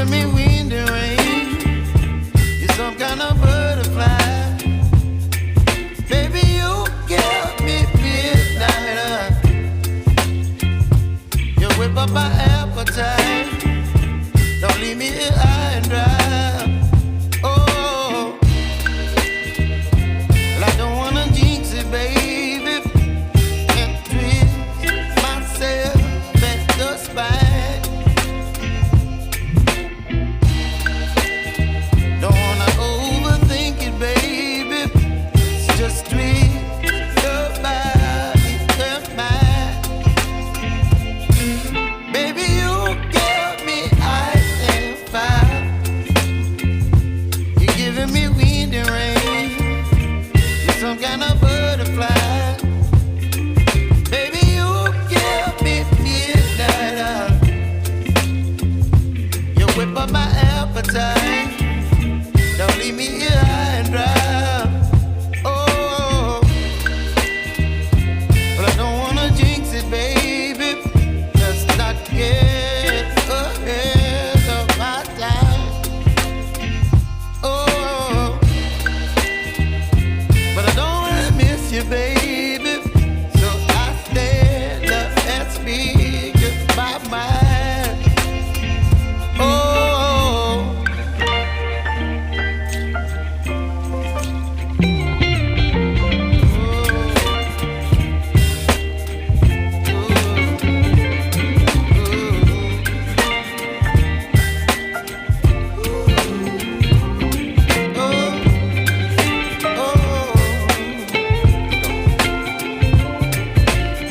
giving me wind and rain. You're some kind of butterfly. Baby, you give me midnight. You whip up my appetite. Don't leave me here high and dry. Oh, well, I don't wanna jinx it, baby, and twist myself at the spine. Don't wanna overthink it, baby. It's just twist your body and mine. Baby, you give me ice and fire. You're giving me wind and rain. You're some kind of butterfly. Baby, you give me midnight. You whip up my appetite. Don't leave me here high and dry. Oh, but I don't wanna jinx it, baby. Let's not get ahead of my time. Oh, but I don't wanna miss you, baby. So I stand up and speak my mind. Oh.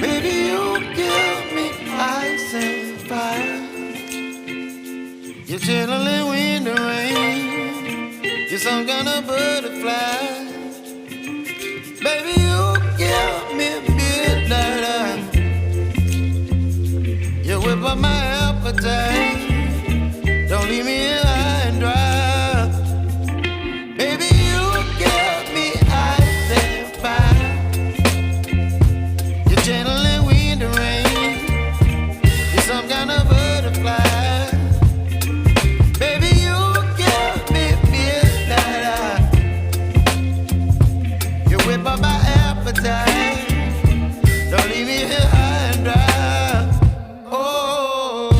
Baby, you give me ice and fire. You're chilling wind and rain. You're some kind of butterfly. Baby, you give me midnight. You whip up my appetite. Don't leave me here high and dry. Baby, you give me ice and fire. You're channeling wind and rain. You're some kind of butterfly. Baby, you give me midnight. You whip up my appetite. Don't leave me here high and dry. Oh.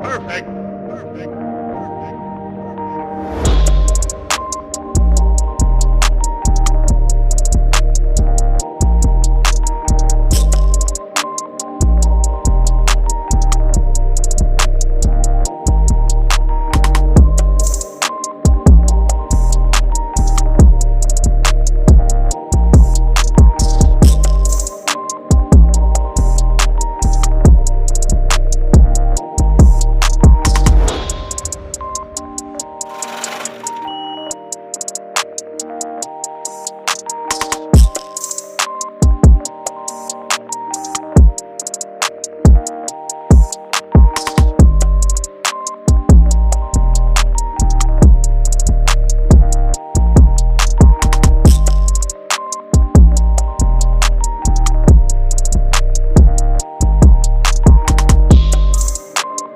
Perfect.